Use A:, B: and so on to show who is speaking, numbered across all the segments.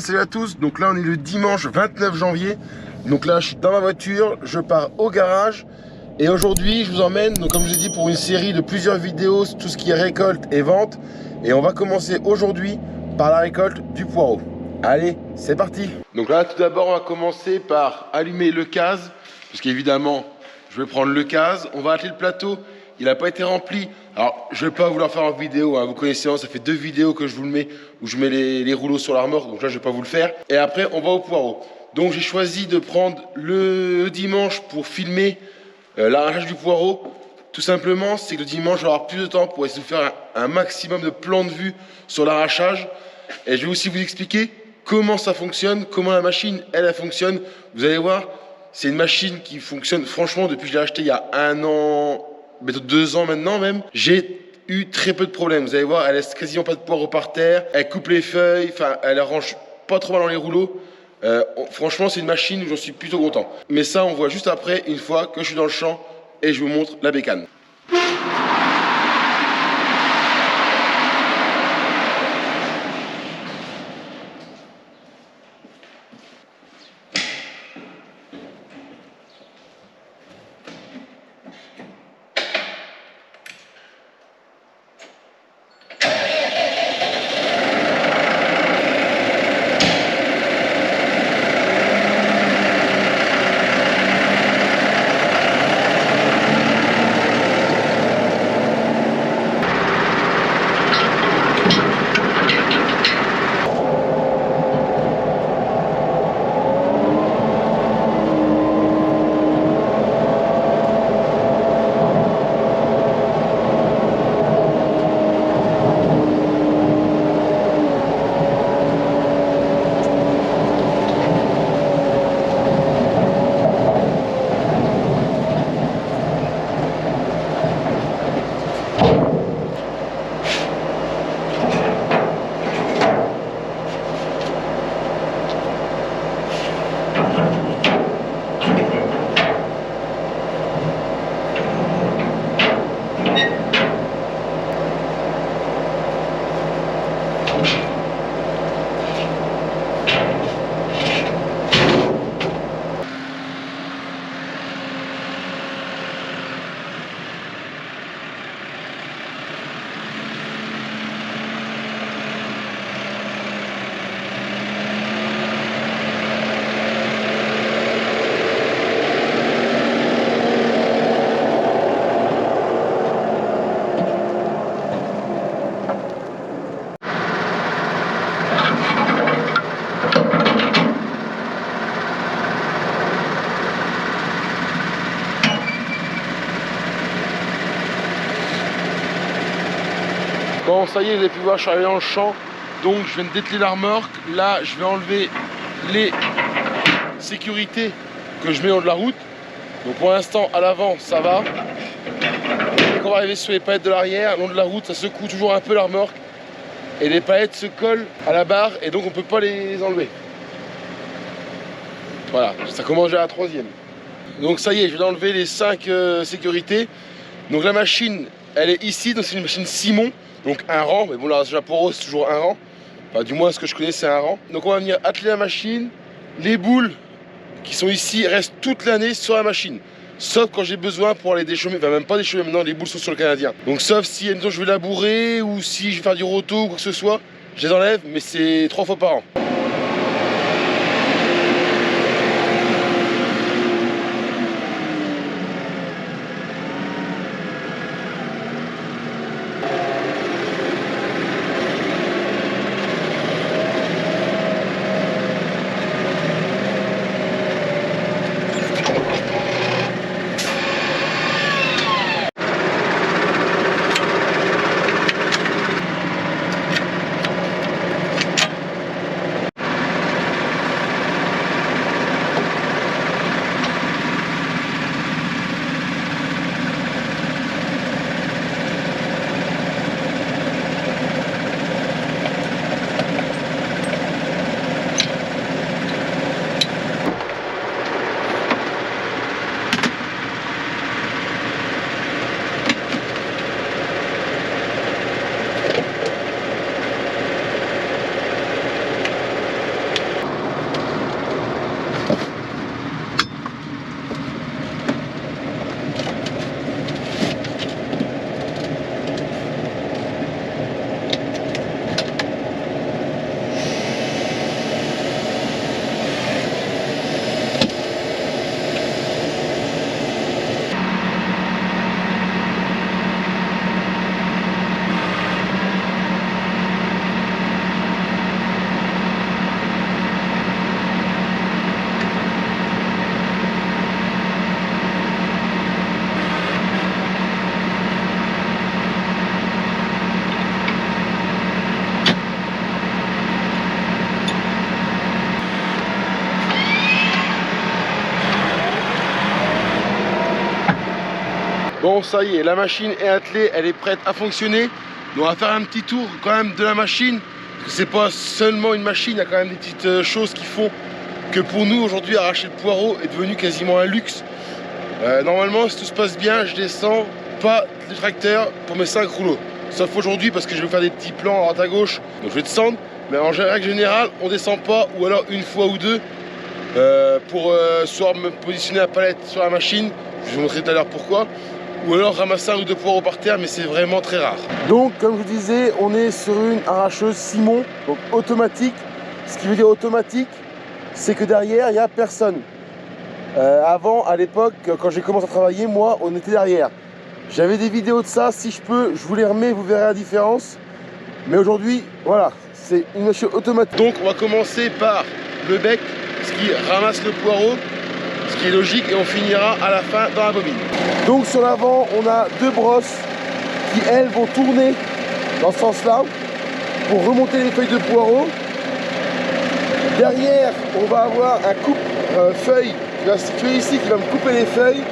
A: salut à tous, donc là on est le dimanche 29 janvier. Donc là je suis dans ma voiture, je pars au garage. Et aujourd'hui je vous emmène, donc comme je vous ai dit, pour une série de plusieurs vidéos sur tout ce qui est récolte et vente. Et on va commencer aujourd'hui par la récolte du poireau. Allez, c'est parti. Donc là tout d'abord on va commencer par allumer le case, parce qu'évidemment je vais prendre le case. On va atteler le plateau, il n'a pas été rempli. Alors je ne vais pas vous le faire en vidéo, hein. Vous connaissez, ça fait 2 vidéos que je vous le mets, où je mets les rouleaux sur la remorque, donc là je ne vais pas vous le faire. Et après on va au poireau. Donc j'ai choisi de prendre le dimanche pour filmer l'arrachage du poireau. Tout simplement, c'est que le dimanche, je vais avoir plus de temps pour essayer de faire un maximum de plans de vue sur l'arrachage. Et je vais aussi vous expliquer comment ça fonctionne, comment la machine, elle fonctionne. Vous allez voir, c'est une machine qui fonctionne, franchement, depuis que je l'ai achetée il y a 1 an, bientôt 2 ans maintenant même, j'ai eu très peu de problèmes. Vous allez voir, elle laisse quasiment pas de poireau par terre, elle coupe les feuilles, enfin, elle arrange pas trop mal dans les rouleaux. Franchement, c'est une machine où j'en suis plutôt content. Mais ça, on voit juste après, une fois que je suis dans le champ et je vous montre la bécane. Bon, ça y est, vous avez pu voir, je suis arrivé dans le champ. Donc je viens de dételer la remorque. Là, je vais enlever les sécurités que je mets le long de la route. Donc pour l'instant, à l'avant, ça va. Dès qu'on va arriver sur les palettes de l'arrière, le long de la route, ça secoue toujours un peu la remorque. Et les palettes se collent à la barre et donc on ne peut pas les enlever. Voilà, ça commence déjà à la 3e. Donc ça y est, je vais enlever les 5 sécurités. Donc la machine, elle est ici, donc c'est une machine Simon. Donc un rang, mais bon là Japoro c'est toujours un rang. Enfin du moins ce que je connais c'est un rang. Donc on va venir atteler la machine. Les boules qui sont ici restent toute l'année sur la machine. Sauf quand j'ai besoin pour aller déchaumer, enfin même pas déchaumer maintenant, les boules sont sur le Canadien. Donc sauf si une fois je vais labourer ou si je vais faire du roto ou quoi que ce soit, je les enlève, mais c'est 3 fois par an. Bon, ça y est, la machine est attelée, elle est prête à fonctionner. Donc on va faire un petit tour quand même de la machine. C'est pas seulement une machine, il y a quand même des petites choses qui font que pour nous aujourd'hui arracher le poireau est devenu quasiment un luxe. Normalement si tout se passe bien, je descends pas du tracteur pour mes 5 rouleaux. Sauf aujourd'hui parce que je vais faire des petits plans à droite à gauche, donc je vais descendre. Mais en règle générale, on descend pas, ou alors une fois ou deux, pour soit me positionner la palette sur la machine, je vais vous montrer tout à l'heure pourquoi, ou alors ramasser un ou deux poireaux par terre, mais c'est vraiment très rare. Donc comme je vous disais, on est sur une arracheuse Simon, donc automatique. Ce qui veut dire automatique, c'est que derrière, il n'y a personne. Avant, à l'époque, quand j'ai commencé à travailler, moi, on était derrière. J'avais des vidéos de ça, si je peux, je vous les remets, vous verrez la différence. Mais aujourd'hui, voilà, c'est une machine automatique. Donc on va commencer par le bec, ce qui ramasse le poireau, ce qui est logique, et on finira à la fin dans la bobine. Donc sur l'avant, on a deux brosses qui, elles, vont tourner dans ce sens-là pour remonter les feuilles de poireau. Derrière, on va avoir un coupe-feuille qui va se situer ici, qui va me couper les feuilles.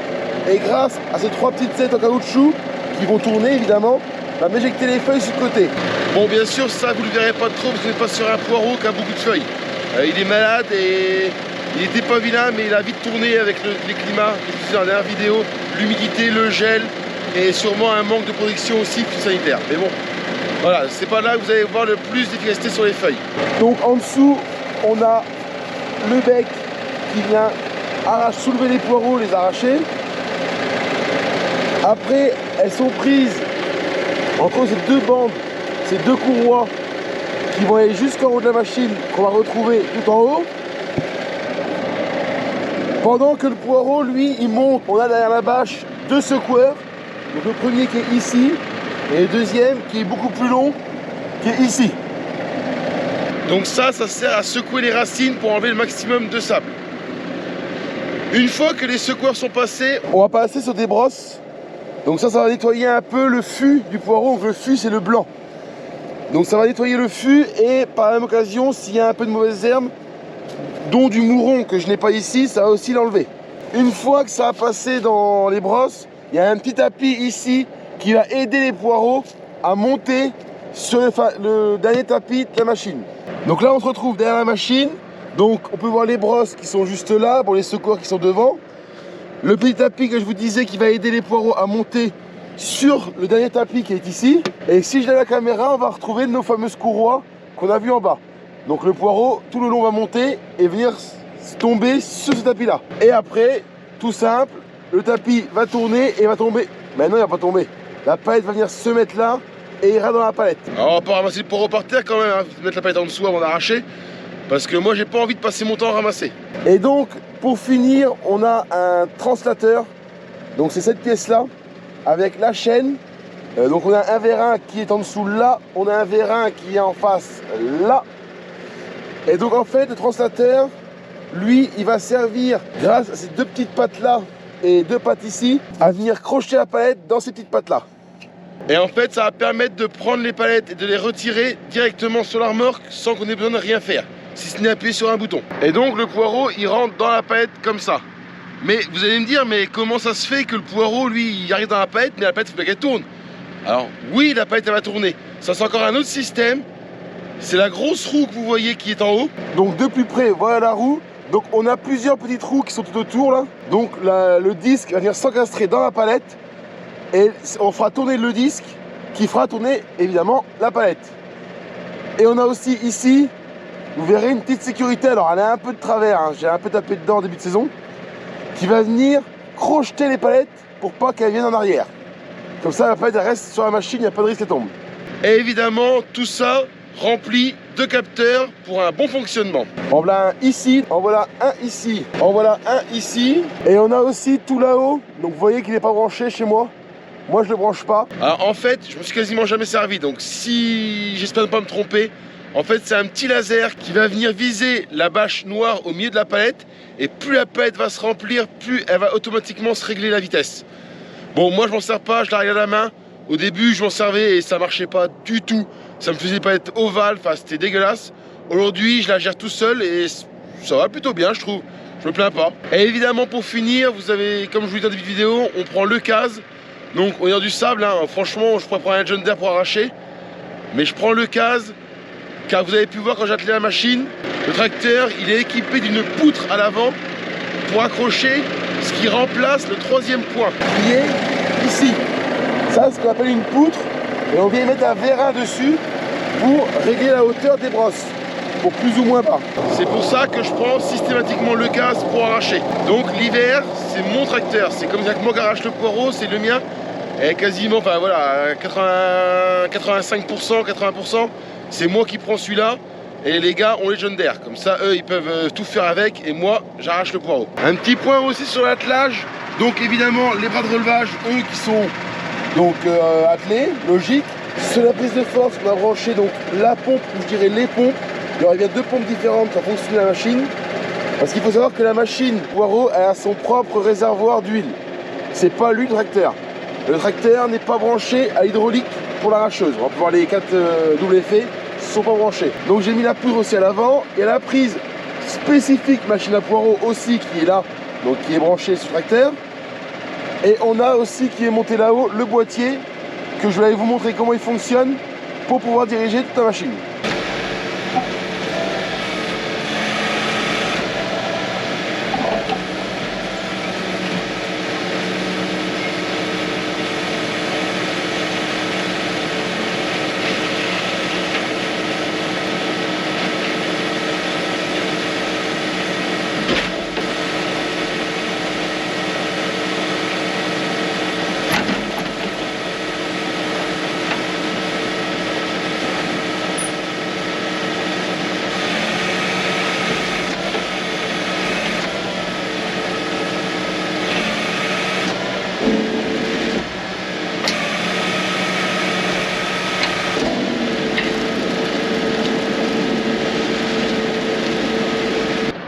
A: Et grâce à ces trois petites têtes en caoutchouc, qui vont tourner évidemment, va m'éjecter les feuilles sur le côté. Bon, bien sûr, ça vous ne le verrez pas trop, parce que vous n'êtes pas sur un poireau qui a beaucoup de feuilles. Il est malade et il n'était pas vilain, mais il a vite tourné avec les climats, je vous disais dans la dernière vidéo, l'humidité, le gel et sûrement un manque de production aussi sanitaire. Mais bon, voilà, c'est pas là que vous allez voir le plus d'efficacité sur les feuilles. Donc en dessous, on a le bec qui vient soulever les poireaux, les arracher. Après, elles sont prises entre ces deux bandes, ces deux courroies qui vont aller jusqu'en haut de la machine, qu'on va retrouver tout en haut. Pendant que le poireau, lui, il monte. On a derrière la bâche deux secoueurs. Donc le premier qui est ici et le deuxième qui est beaucoup plus long, qui est ici. Donc ça sert à secouer les racines pour enlever le maximum de sable. Une fois que les secoueurs sont passés, on va passer sur des brosses. Donc ça va nettoyer un peu le fût du poireau. Donc le fût, c'est le blanc. Donc ça va nettoyer le fût et par la même occasion, s'il y a un peu de mauvaises herbes, dont du mouron que je n'ai pas ici, ça va aussi l'enlever. Une fois que ça a passé dans les brosses, il y a un petit tapis ici qui va aider les poireaux à monter sur le dernier tapis de la machine. Donc là, on se retrouve derrière la machine. Donc on peut voir les brosses qui sont juste là, pour les secours qui sont devant. Le petit tapis que je vous disais qui va aider les poireaux à monter sur le dernier tapis qui est ici. Et si je lève la caméra, on va retrouver nos fameuses courroies qu'on a vues en bas. Donc le poireau, tout le long, va monter et venir tomber sur ce tapis-là. Et après, tout simple, le tapis va tourner et va tomber. Mais non, il va pas tomber. La palette va venir se mettre là et ira dans la palette. Alors on va pas ramasser le poireau par terre quand même, hein. Mettre la palette en dessous avant d'arracher. Parce que moi, j'ai pas envie de passer mon temps à ramasser. Et donc, pour finir, on a un translateur. Donc c'est cette pièce-là, avec la chaîne. Donc on a un vérin qui est en dessous là. On a un vérin qui est en face là. Et donc en fait, le translateur, lui, il va servir, grâce à ces deux petites pattes-là et deux pattes ici, à venir crocheter la palette dans ces petites pattes-là. Et en fait, ça va permettre de prendre les palettes et de les retirer directement sur la remorque sans qu'on ait besoin de rien faire, si ce n'est appuyer sur un bouton. Et donc le poireau, il rentre dans la palette comme ça. Mais vous allez me dire, mais comment ça se fait que le poireau, lui, il arrive dans la palette, mais la palette, il faut bien qu'elle tourne? Alors oui, la palette, elle va tourner. Ça, c'est encore un autre système. C'est la grosse roue que vous voyez qui est en haut. Donc de plus près, voilà la roue. Donc on a plusieurs petites roues qui sont tout autour là. Donc le disque va venir s'encastrer dans la palette. Et on fera tourner le disque qui fera tourner évidemment la palette. Et on a aussi ici, vous verrez une petite sécurité. Alors elle a un peu de travers, hein. J'ai un peu tapé dedans en début de saison. Qui va venir crocheter les palettes pour pas qu'elles viennent en arrière. Comme ça la palette reste sur la machine, il n'y a pas de risque qu'elle tombe. Et évidemment tout ça rempli de capteurs pour un bon fonctionnement. En voilà un ici, en voilà un ici, en voilà un ici. Et on a aussi tout là-haut. Donc vous voyez qu'il n'est pas branché chez moi. Moi je le branche pas. Alors en fait, je me suis quasiment jamais servi. Donc si j'espère ne pas me tromper, en fait c'est un petit laser qui va venir viser la bâche noire au milieu de la palette. Et plus la palette va se remplir, plus elle va automatiquement se régler la vitesse. Bon, moi je m'en sers pas, je la règle à la main. Au début je m'en servais et ça marchait pas du tout. Ça me faisait pas être ovale, enfin c'était dégueulasse. Aujourd'hui je la gère tout seul et ça va plutôt bien, je trouve. Je me plains pas. Et évidemment pour finir, vous avez, comme je vous l'ai dit dans des vidéos, on prend le case Donc on est dans du sable, hein. Franchement je pourrais prendre un John Deere pour arracher, mais je prends le CASE, car vous avez pu voir quand j'ai attelé la machine, le tracteur il est équipé d'une poutre à l'avant pour accrocher ce qui remplace le troisième point, qui est ici. Ça, c'est ce qu'on appelle une poutre, et on vient mettre un vérin dessus pour régler la hauteur des brosses, pour plus ou moins bas. C'est pour ça que je prends systématiquement le CASE pour arracher. Donc l'hiver, c'est mon tracteur, c'est comme ça que moi qui arrache le poireau, c'est le mien. Et quasiment, enfin voilà, 85%, 80%, c'est moi qui prends celui-là. Et les gars ont les John Deere, comme ça eux ils peuvent tout faire avec et moi j'arrache le poireau. Un petit point aussi sur l'attelage, donc évidemment les bras de relevage, eux qui sont donc attelés, logique. Sur la prise de force, on a branché donc la pompe, ou je dirais les pompes. Il y aurait bien deux pompes différentes pour fonctionner la machine. Parce qu'il faut savoir que la machine poireau elle a son propre réservoir d'huile. C'est pas lui le tracteur. Le tracteur n'est pas branché à l'hydraulique pour l'arracheuse. On va pouvoir les 4 double effets. Sont pas branchés. Donc j'ai mis la poudre aussi à l'avant et la prise spécifique machine à poireau aussi qui est là, donc qui est branchée sur le tracteur. Et on a aussi qui est monté là-haut le boîtier que je vais vous montrer comment il fonctionne pour pouvoir diriger toute la machine.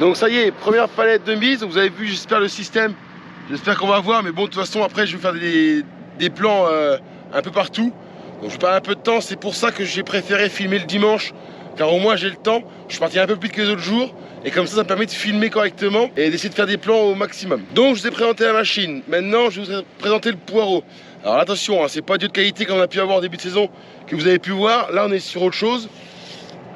A: Donc ça y est, première palette de mise, vous avez vu j'espère le système, j'espère qu'on va voir, mais bon de toute façon après je vais faire des plans un peu partout. Donc je perds un peu de temps, c'est pour ça que j'ai préféré filmer le dimanche, car au moins j'ai le temps, je suis parti un peu plus vite que les autres jours, et comme ça me permet de filmer correctement et d'essayer de faire des plans au maximum. Donc je vous ai présenté la machine, maintenant je vous ai présenté le poireau. Alors attention, hein, c'est pas du de qualité comme on a pu avoir au début de saison, que vous avez pu voir, là on est sur autre chose.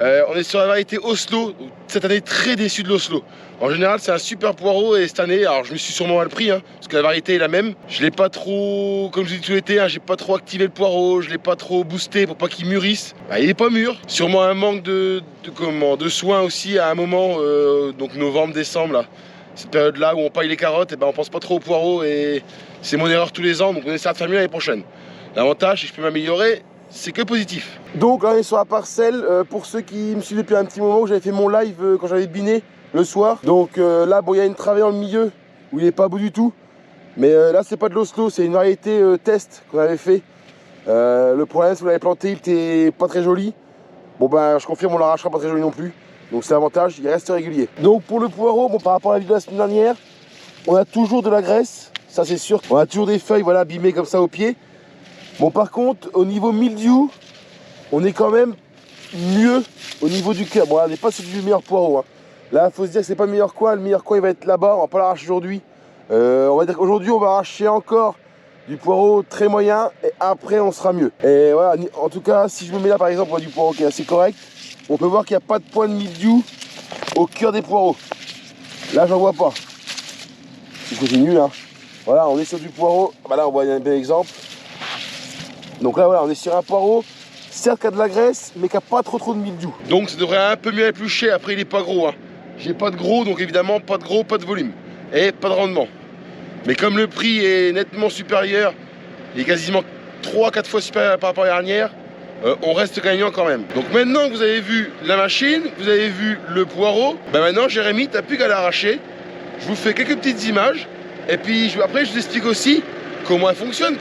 A: On est sur la variété Oslo, cette année très déçu de l'Oslo. En général c'est un super poireau et cette année, alors je me suis sûrement mal pris, hein, parce que la variété est la même. Je l'ai pas trop, comme je dis tout l'été, hein, j'ai pas trop activé le poireau, je l'ai pas trop boosté pour pas qu'il mûrisse. Bah, il est pas mûr, sûrement un manque de soins aussi à un moment, donc novembre, décembre là. Cette période là où on paille les carottes, et ben on pense pas trop au poireau et c'est mon erreur tous les ans, donc on essaie de faire mieux l'année prochaine. L'avantage, si je peux m'améliorer, c'est que positif. Donc là on est sur la parcelle, pour ceux qui me suivent depuis un petit moment, où j'avais fait mon live quand j'avais biné le soir. Donc là bon il y a une travée dans le milieu où il n'est pas beau du tout. Mais là c'est pas de l'Oslo, c'est une variété test qu'on avait fait. Le problème c'est que vous l'avez planté, il était pas très joli. Bon ben je confirme on l'arrachera pas très joli non plus. Donc c'est l'avantage, il reste régulier. Donc pour le poireau, bon par rapport à la vidéo de la semaine dernière, on a toujours de la graisse, ça c'est sûr. On a toujours des feuilles voilà, abîmées comme ça au pied. Bon par contre au niveau mildiou, on est quand même mieux au niveau du cœur. Bon là, on n'est pas sur du meilleur poireau, hein. Là il faut se dire que c'est pas le meilleur coin il va être là-bas, on va pas l'arracher aujourd'hui. On va dire qu'aujourd'hui on va arracher encore du poireau très moyen et après on sera mieux. Et voilà, en tout cas si je me mets là par exemple on a du poireau qui est assez correct, on peut voir qu'il n'y a pas de point de mildiou au cœur des poireaux. Là j'en vois pas. Je continue là. Voilà, on est sur du poireau, bah là on voit un bel exemple. Donc là voilà, on est sur un poireau, certes qui a de la graisse, mais qui n'a pas trop de mildiou. Donc ça devrait un peu mieux éplucher, après il n'est pas gros, hein. J'ai pas de gros, donc évidemment pas de gros, pas de volume. Et pas de rendement. Mais comme le prix est nettement supérieur, il est quasiment 3-4 fois supérieur par rapport à l'année dernière, on reste gagnant quand même. Donc maintenant que vous avez vu la machine, vous avez vu le poireau, ben maintenant Jérémy, t'as plus qu'à l'arracher. Je vous fais quelques petites images, et puis après je vous explique aussi comment elle fonctionne.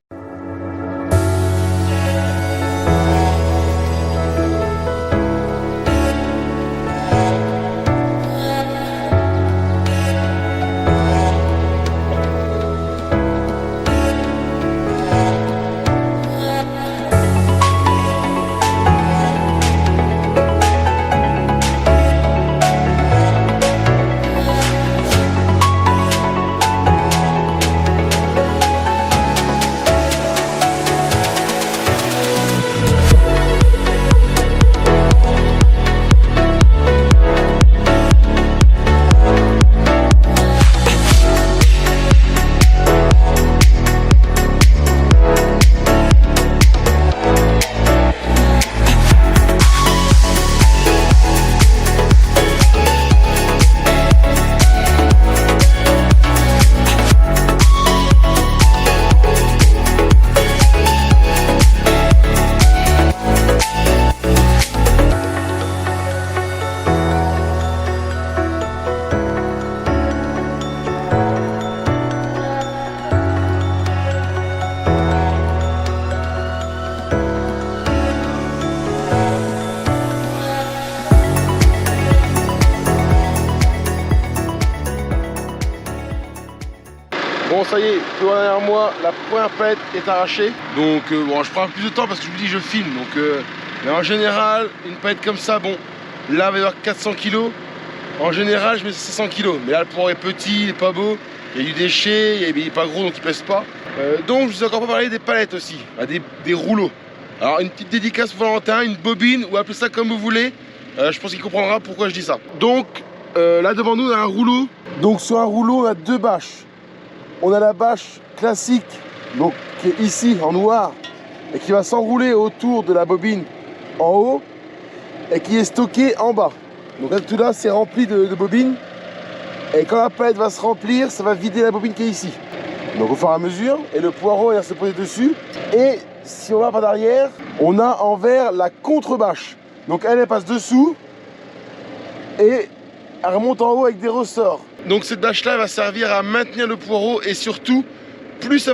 A: Bon, ça y est, devant derrière moi, la première palette est arrachée. Donc, bon, je prends plus de temps parce que je vous dis, je filme. Donc, mais en général, une palette comme ça, bon, là, il va y avoir 400 kg. En général, je mets 500 kg. Mais là, le poireau est petit, il est pas beau. Il y a du déchet, il est pas gros, donc il pèse pas. Donc, je vous ai encore pas parlé des palettes aussi, des rouleaux. Alors, une petite dédicace pour Valentin, une bobine, ou appelez ça comme vous voulez. Je pense qu'il comprendra pourquoi je dis ça. Donc, là devant nous, on a un rouleau. Donc, sur un rouleau, on a deux bâches. On a la bâche classique, donc qui est ici en noir, et qui va s'enrouler autour de la bobine en haut, et qui est stockée en bas. Donc là, tout là, c'est rempli de bobines. Et quand la palette va se remplir, ça va vider la bobine qui est ici. Donc au fur et à mesure, et le poireau il va se poser dessus. Et si on va par derrière, on a envers la contre-bâche. Donc elle passe dessous et elle remonte en haut avec des ressorts. Donc cette bâche-là va servir à maintenir le poireau et surtout, plus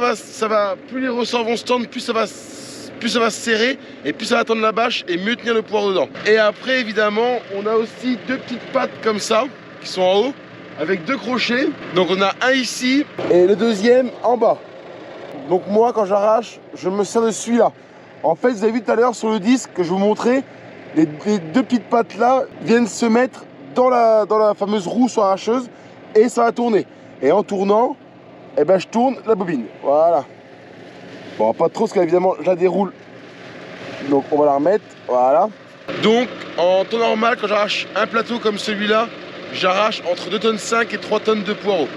A: plus les ressorts vont se tendre, plus ça va se serrer et plus ça va tendre la bâche et mieux tenir le poireau dedans. Et après, évidemment, on a aussi deux petites pattes comme ça qui sont en haut, avec deux crochets. Donc on a un ici et le deuxième en bas. Donc moi quand j'arrache, je me sers de celui-là. En fait, vous avez vu tout à l'heure sur le disque que je vous montrais, les deux petites pattes là viennent se mettre dans la fameuse roue sur arracheuse et ça va tourner. Et en tournant, eh ben, je tourne la bobine. Voilà. Bon, pas trop parce qu'évidemment je la déroule. Donc on va la remettre. Voilà. Donc en temps normal, quand j'arrache un plateau comme celui-là, j'arrache entre 2,5 tonnes et 3 tonnes de poireaux.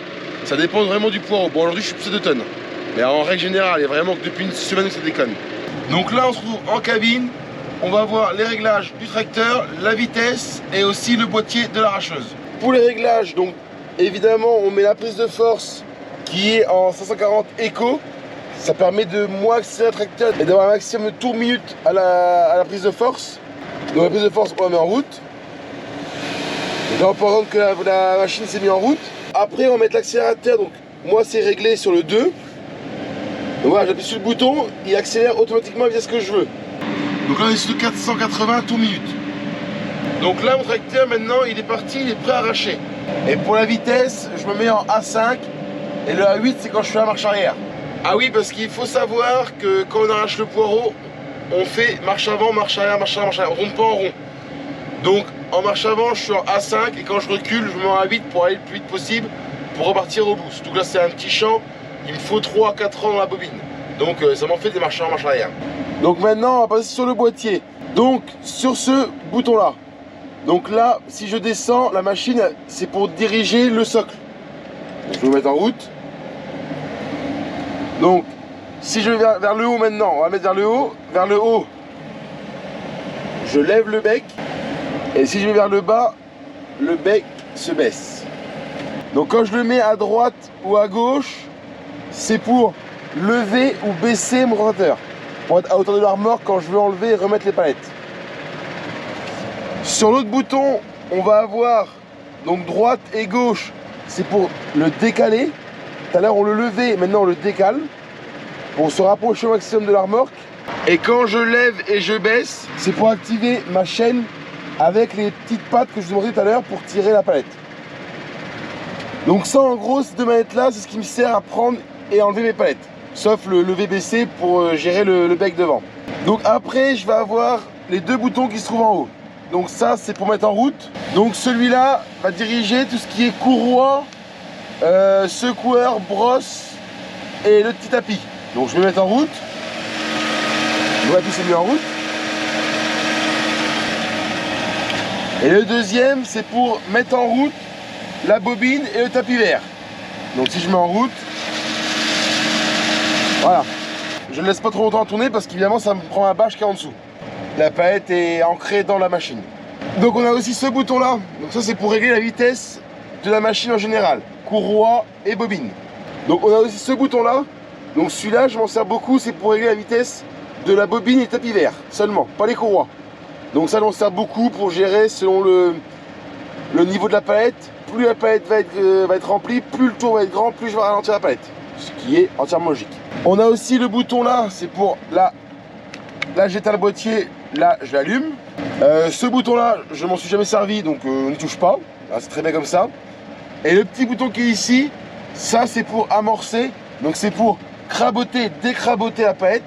A: Ça dépend vraiment du poireau. Bon, aujourd'hui, je suis plus à 2 tonnes. Mais en règle générale, il y a vraiment que depuis une semaine que ça déconne. Donc là, on se retrouve en cabine. On va voir les réglages du tracteur, la vitesse et aussi le boîtier de l'arracheuse. Pour les réglages, donc évidemment, on met la prise de force qui est en 540 Eco. Ça permet de moins accélérer le tracteur et d'avoir un maximum de tours minute à la prise de force. Donc la prise de force, on la met en route. Donc par exemple que la machine s'est mise en route. Après on va mettre l'accélérateur, donc moi c'est réglé sur le 2. Donc voilà, j'appuie sur le bouton, il accélère automatiquement via ce que je veux. Donc là on est sur 480 tours minute. Donc là mon tracteur maintenant il est parti, il est prêt à arracher. Et pour la vitesse, je me mets en A5 et le A8 c'est quand je fais la marche arrière. Ah oui, parce qu'il faut savoir que quand on arrache le poireau, on fait marche avant, marche arrière, marche arrière, marche arrière, on ne tourne pas en rond. Donc en marche avant, je suis en A5 et quand je recule, je me mets en A8 pour aller le plus vite possible pour repartir au boost. Donc là, c'est un petit champ, il me faut 3 à 4 ans dans la bobine. Donc ça m'en fait des marches avant, marche arrière. Donc maintenant, on va passer sur le boîtier. Donc sur ce bouton-là. Donc là, si je descends, la machine, c'est pour diriger le socle. Donc, je vais me mettre en route. Donc, si je vais vers le haut maintenant, on va mettre vers le haut, je lève le bec. Et si je vais vers le bas, le bec se baisse. Donc quand je le mets à droite ou à gauche, c'est pour lever ou baisser mon rotateur. Pour être à hauteur de la remorque quand je veux enlever et remettre les palettes. Sur l'autre bouton, on va avoir donc droite et gauche, c'est pour le décaler. Tout à l'heure on le levait, maintenant on le décale. Pour se rapprocher au maximum de la remorque. Et quand je lève et je baisse, c'est pour activer ma chaîne avec les petites pattes que je vous montrais tout à l'heure pour tirer la palette. Donc ça en gros, ces deux manettes là, c'est ce qui me sert à prendre et enlever mes palettes. Sauf le lever baisser pour gérer le bec devant. Donc après, je vais avoir les deux boutons qui se trouvent en haut. Donc ça, c'est pour mettre en route. Donc celui-là va diriger tout ce qui est courroie, secoueur, brosse et le petit tapis. Donc je vais mettre en route. Le tapis s'est mis en route. Et le deuxième, c'est pour mettre en route la bobine et le tapis vert. Donc si je mets en route, voilà. Je ne laisse pas trop longtemps tourner parce qu'évidemment ça me prend la bâche qui est en dessous. La palette est ancrée dans la machine. Donc on a aussi ce bouton là. Donc ça c'est pour régler la vitesse de la machine en général. Courroie et bobine. Donc on a aussi ce bouton là. Donc celui-là je m'en sers beaucoup, c'est pour régler la vitesse de la bobine et le tapis vert seulement, pas les courroies. Donc ça, on sert beaucoup pour gérer selon le niveau de la palette. Plus la palette va être remplie, plus le tour va être grand, plus je vais ralentir la palette. Ce qui est entièrement logique. On a aussi le bouton là, c'est pour là j'éteins le boîtier, là je l'allume. Ce bouton là, je m'en suis jamais servi, donc on ne touche pas. C'est très bien comme ça. Et le petit bouton qui est ici, ça c'est pour amorcer Donc c'est pour craboter, décraboter la palette.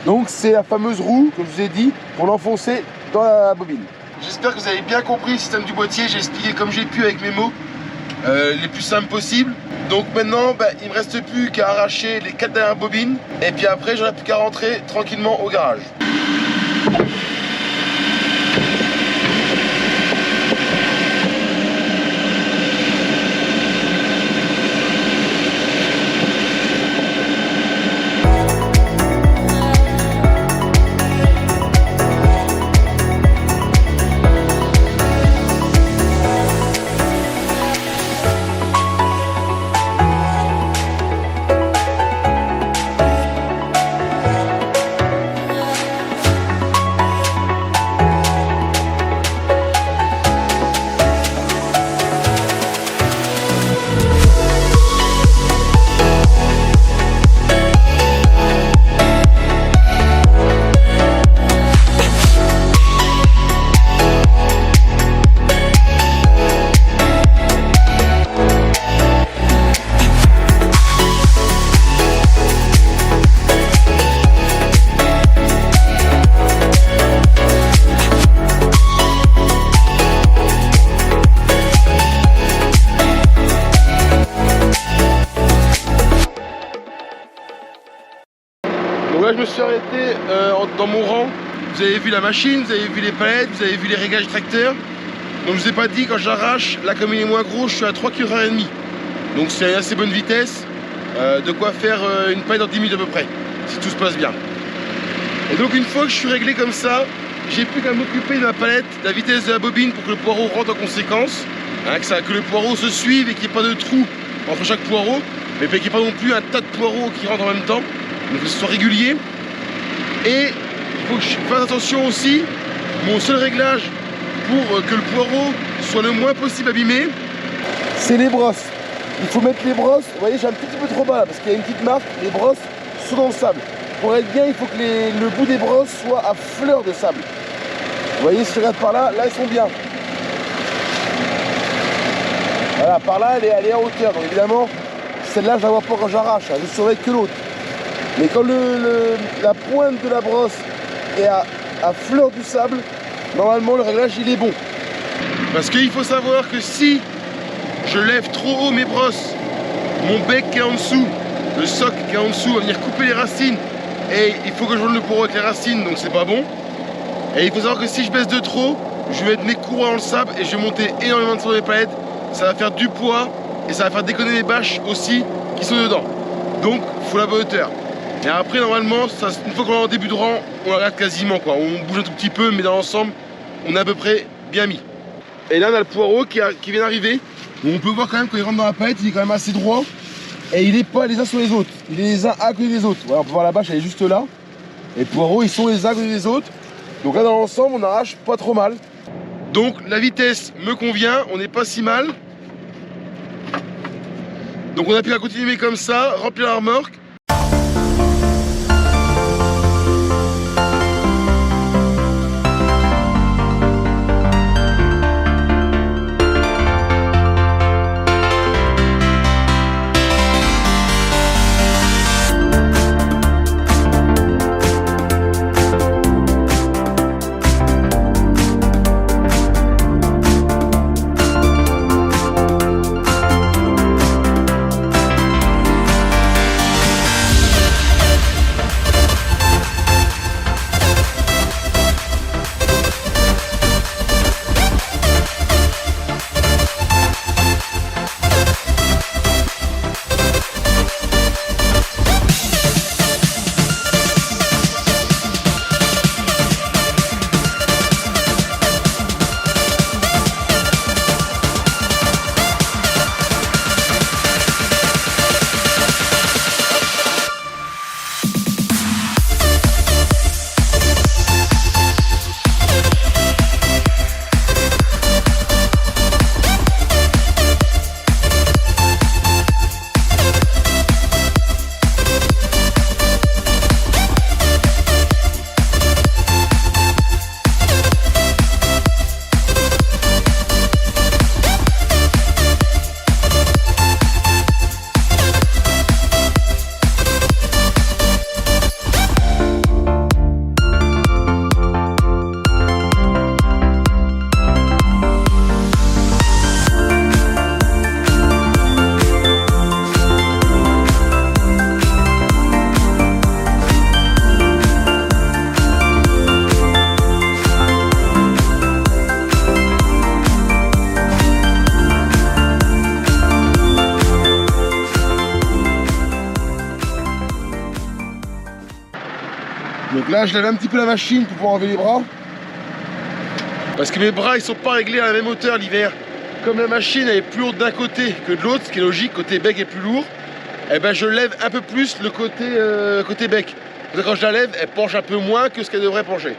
A: Donc c'est la fameuse roue, comme je vous ai dit, pour l'enfoncer dans la bobine. J'espère que vous avez bien compris le système du boîtier. J'ai expliqué comme j'ai pu avec mes mots, les plus simples possibles. Donc maintenant, il ne me reste plus qu'à arracher les 4 dernières bobines. Et puis après, j'aurai plus qu'à rentrer tranquillement au garage. Donc là je me suis arrêté dans mon rang. Vous avez vu la machine, vous avez vu les palettes, vous avez vu les réglages tracteurs. Donc je vous ai pas dit, quand j'arrache, là comme il est moins gros, je suis à 3 km/h et demi. Donc c'est une assez bonne vitesse, de quoi faire une palette en 10 minutes à peu près, si tout se passe bien. Et donc une fois que je suis réglé comme ça, j'ai plus qu'à m'occuper de la palette, de la vitesse de la bobine pour que le poireau rentre en conséquence. Hein, que le poireau se suive et qu'il n'y ait pas de trou entre chaque poireau, mais qu'il n'y ait pas non plus un tas de poireaux qui rentrent en même temps. Donc que ce soit régulier. Et il faut que je fasse attention aussi, mon seul réglage pour que le poireau soit le moins possible abîmé, c'est les brosses. Il faut mettre les brosses, vous voyez j'ai un petit peu trop bas là, parce qu'il y a une petite marque, les brosses sont dans le sable. Pour être bien, il faut que le bout des brosses soit à fleur de sable. Vous voyez, si je regarde par là, là elles sont bien. Voilà, par là elle est en hauteur, donc évidemment, celle-là je la vois pas quand j'arrache, hein, je surveille que l'autre. Mais quand la pointe de la brosse est à fleur du sable, normalement le réglage il est bon. Parce qu'il faut savoir que si je lève trop haut mes brosses, mon bec qui est en dessous, le soc qui est en dessous va venir couper les racines et il faut que je joigne le poireau avec les racines, donc c'est pas bon. Et il faut savoir que si je baisse de trop, je vais mettre mes courroies dans le sable et je vais monter énormément de sang dans les palettes. Ça va faire du poids et ça va faire déconner les bâches aussi qui sont dedans. Donc il faut la bonne hauteur. Et après normalement, une fois qu'on est en début de rang, on la regarde quasiment quoi. On bouge un tout petit peu mais dans l'ensemble, on est à peu près bien mis. Et là on a le poireau qui vient d'arriver. On peut voir quand même quand il rentre dans la palette, il est quand même assez droit. Et il n'est pas les uns sur les autres, il est les uns à côté des autres. Voilà, on peut voir la bâche, elle est juste là. Et les poireaux, ils sont les uns à côté des autres. Donc là dans l'ensemble, on arrache pas trop mal. Donc la vitesse me convient, on n'est pas si mal. Donc on a pu la continuer comme ça, remplir la remorque. là je lève un petit peu la machine pour pouvoir enlever les bras. Parce que mes bras ils sont pas réglés à la même hauteur l'hiver. Comme la machine elle est plus lourde d'un côté que de l'autre, ce qui est logique, côté bec est plus lourd, et ben je lève un peu plus le côté bec. Donc quand je la lève, elle penche un peu moins que ce qu'elle devrait pencher.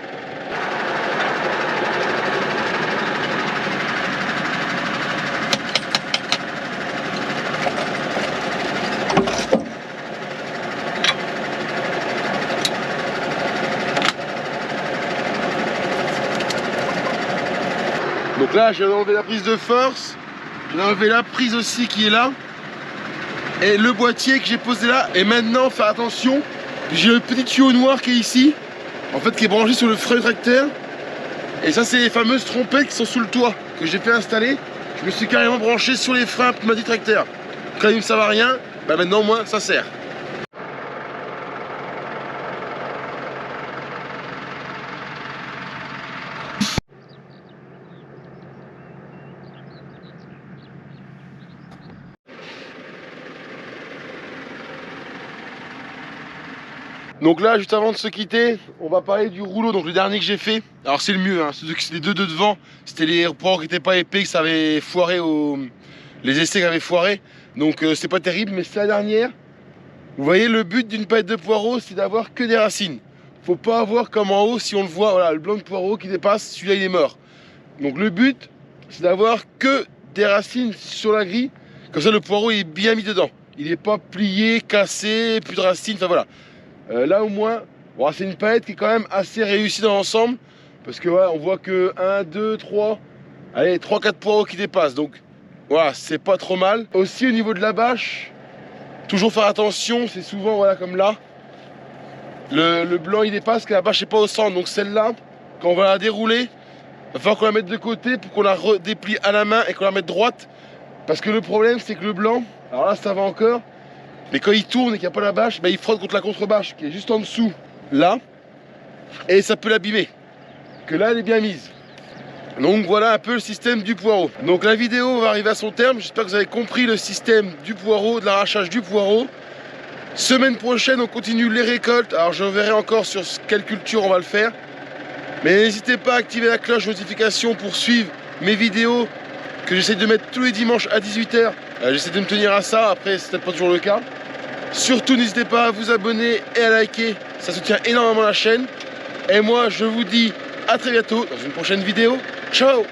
A: Donc là, j'ai enlevé la prise de force, j'ai enlevé la prise aussi qui est là, et le boîtier que j'ai posé là. Et maintenant, faire attention, j'ai le petit tuyau noir qui est ici, en fait qui est branché sur le frein du tracteur. Et ça, c'est les fameuses trompettes qui sont sous le toit, que j'ai fait installer. Je me suis carrément branché sur les freins pneumatiques tracteur. Quand il ne servent à rien, bah maintenant, moi, ça sert. Donc là, juste avant de se quitter, on va parler du rouleau, donc le dernier que j'ai fait. Alors c'est le mieux, hein. Les deux de devant, c'était les poireaux qui n'étaient pas épais, que ça avait foiré les essais qui avaient foiré. Donc c'est pas terrible, mais c'est la dernière. Vous voyez, le but d'une palette de poireaux, c'est d'avoir que des racines. Faut pas avoir comme en haut, si on le voit, voilà, le blanc de poireau qui dépasse, celui-là il est mort. Donc le but, c'est d'avoir que des racines sur la grille. Comme ça, le poireau il est bien mis dedans. Il n'est pas plié, cassé, plus de racines, enfin voilà. Là au moins, bon, c'est une palette qui est quand même assez réussie dans l'ensemble. Parce que voilà, on voit que 1, 2, 3, allez, 3-4 poireaux qui dépassent. Donc voilà, c'est pas trop mal. Aussi au niveau de la bâche, toujours faire attention, c'est souvent voilà comme là. Le blanc il dépasse, que la bâche n'est pas au centre. Donc celle-là, quand on va la dérouler, il va falloir qu'on la mette de côté pour qu'on la redéplie à la main et qu'on la mette droite. Parce que le problème c'est que le blanc, alors là ça va encore. Mais quand il tourne et qu'il n'y a pas la bâche, bah, il frotte contre la contrebâche qui est juste en dessous, là, et ça peut l'abîmer. Que là, elle est bien mise. Donc voilà un peu le système du poireau. Donc la vidéo va arriver à son terme. J'espère que vous avez compris le système du poireau, de l'arrachage du poireau. Semaine prochaine, on continue les récoltes. Alors je verrai encore sur quelle culture on va le faire. Mais n'hésitez pas à activer la cloche de notification pour suivre mes vidéos que j'essaie de mettre tous les dimanches à 18 h. J'essaie de me tenir à ça, après c'est peut-être pas toujours le cas. Surtout n'hésitez pas à vous abonner et à liker, ça soutient énormément la chaîne. Et moi je vous dis à très bientôt dans une prochaine vidéo. Ciao!